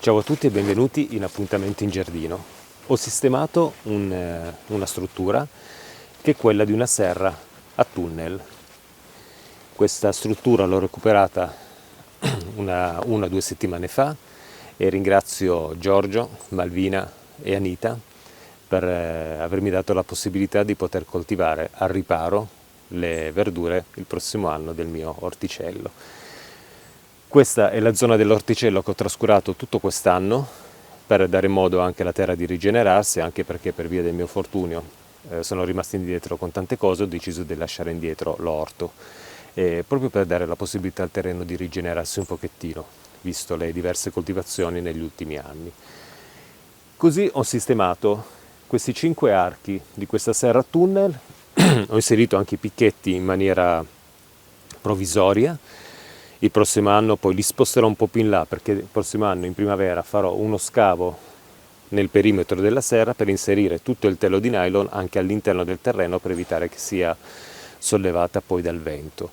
Ciao a tutti e benvenuti in Appuntamento in Giardino. Ho sistemato una struttura che è quella di una serra a tunnel. Questa struttura l'ho recuperata una o 2 settimane fa e ringrazio Giorgio, Malvina e Anita per avermi dato la possibilità di poter coltivare al riparo le verdure il prossimo anno del mio orticello. Questa è la zona dell'orticello che ho trascurato tutto quest'anno per dare modo anche alla terra di rigenerarsi, anche perché per via del mio fortunio sono rimasto indietro con tante cose, ho deciso di lasciare indietro l'orto, proprio per dare la possibilità al terreno di rigenerarsi un pochettino, visto le diverse coltivazioni negli ultimi anni. Così ho sistemato questi 5 archi di questa serra a tunnel, ho inserito anche i picchetti in maniera provvisoria. Il prossimo anno poi li sposterò un po' più in là, perché il prossimo anno in primavera farò uno scavo nel perimetro della serra per inserire tutto il telo di nylon anche all'interno del terreno per evitare che sia sollevata poi dal vento.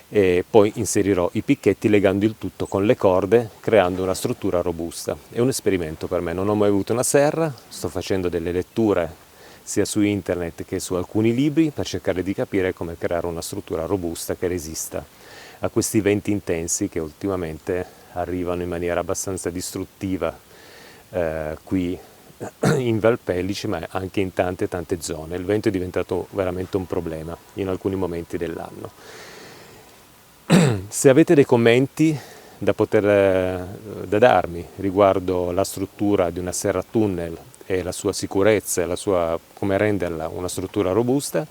E poi inserirò i picchetti legando il tutto con le corde, creando una struttura robusta. È un esperimento per me, non ho mai avuto una serra, sto facendo delle letture sia su internet che su alcuni libri per cercare di capire come creare una struttura robusta che resista a questi venti intensi che ultimamente arrivano in maniera abbastanza distruttiva qui in Valpellice, ma anche in tante zone. Il vento è diventato veramente un problema in alcuni momenti dell'anno. Se avete dei commenti da darmi riguardo la struttura di una serra a tunnel e la sua sicurezza e come renderla una struttura robusta,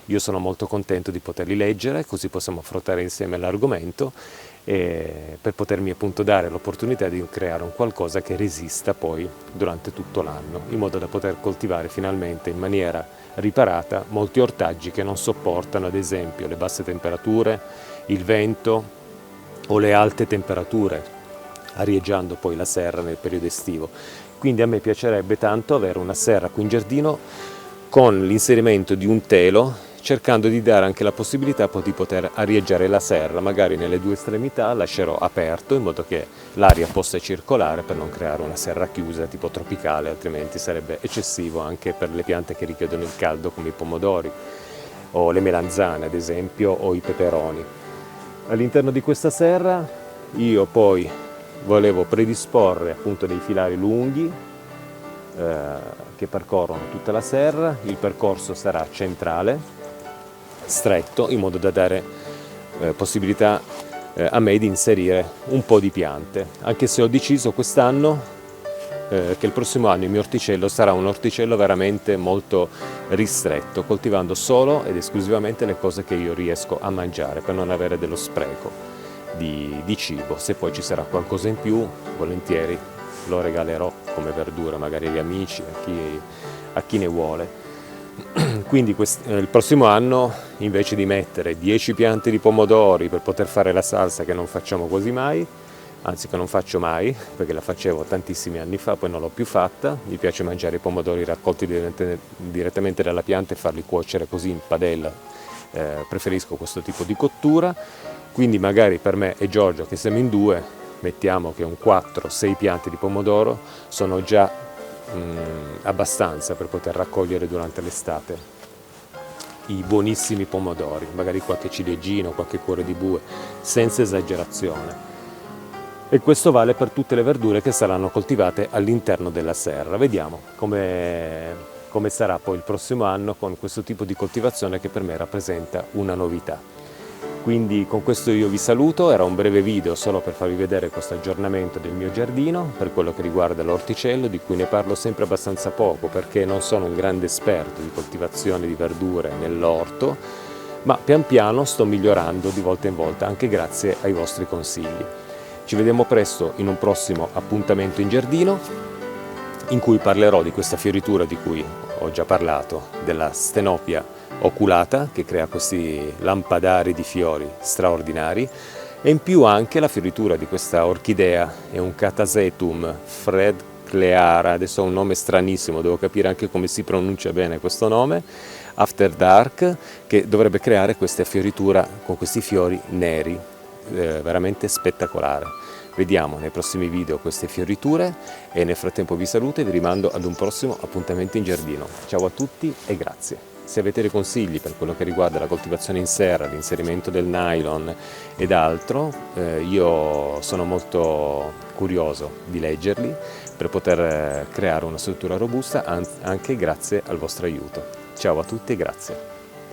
io sono molto contento di poterli leggere, così possiamo affrontare insieme l'argomento per potermi appunto dare l'opportunità di creare un qualcosa che resista poi durante tutto l'anno, in modo da poter coltivare finalmente in maniera riparata molti ortaggi che non sopportano ad esempio le basse temperature, il vento o le alte temperature, arieggiando poi la serra nel periodo estivo. Quindi a me piacerebbe tanto avere una serra qui in giardino con l'inserimento di un telo, cercando di dare anche la possibilità poi di poter arieggiare la serra, magari nelle 2 estremità lascerò aperto in modo che l'aria possa circolare per non creare una serra chiusa tipo tropicale, altrimenti sarebbe eccessivo anche per le piante che richiedono il caldo come i pomodori o le melanzane ad esempio o i peperoni. All'interno di questa serra io poi volevo predisporre appunto dei filari lunghi che percorrono tutta la serra. Il percorso sarà centrale, stretto, in modo da dare possibilità a me di inserire un po' di piante, anche se ho deciso quest'anno che il prossimo anno il mio orticello sarà un orticello veramente molto ristretto, coltivando solo ed esclusivamente le cose che io riesco a mangiare per non avere dello spreco di cibo. Se poi ci sarà qualcosa in più, volentieri lo regalerò come verdura magari agli amici, a chi ne vuole. Quindi il prossimo anno, invece di mettere 10 piante di pomodori per poter fare la salsa che non facciamo quasi mai, anzi che non faccio mai, perché la facevo tantissimi anni fa, poi non l'ho più fatta, mi piace mangiare i pomodori raccolti direttamente dalla pianta e farli cuocere così in padella, preferisco questo tipo di cottura, quindi magari per me e Giorgio che siamo in 2, mettiamo che un 4-6 piante di pomodoro sono già abbastanza per poter raccogliere durante l'estate i buonissimi pomodori, magari qualche ciliegino, qualche cuore di bue, senza esagerazione. E questo vale per tutte le verdure che saranno coltivate all'interno della serra. Vediamo come sarà poi il prossimo anno con questo tipo di coltivazione che per me rappresenta una novità. Quindi con questo io vi saluto, era un breve video solo per farvi vedere questo aggiornamento del mio giardino per quello che riguarda l'orticello, di cui ne parlo sempre abbastanza poco perché non sono un grande esperto di coltivazione di verdure nell'orto, ma pian piano sto migliorando di volta in volta anche grazie ai vostri consigli. Ci vediamo presto in un prossimo appuntamento in giardino in cui parlerò di questa fioritura di cui ho già parlato, della Stenopia oculata, che crea questi lampadari di fiori straordinari, e in più anche la fioritura di questa orchidea, è un Catasetum fredcleara, adesso ha un nome stranissimo, devo capire anche come si pronuncia bene questo nome, After Dark, che dovrebbe creare questa fioritura con questi fiori neri, veramente spettacolare. Vediamo nei prossimi video queste fioriture e nel frattempo vi saluto e vi rimando ad un prossimo appuntamento in giardino. Ciao a tutti e grazie. Se avete dei consigli per quello che riguarda la coltivazione in serra, l'inserimento del nylon ed altro, io sono molto curioso di leggerli per poter creare una struttura robusta anche grazie al vostro aiuto. Ciao a tutti e grazie.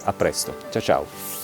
A presto. Ciao ciao.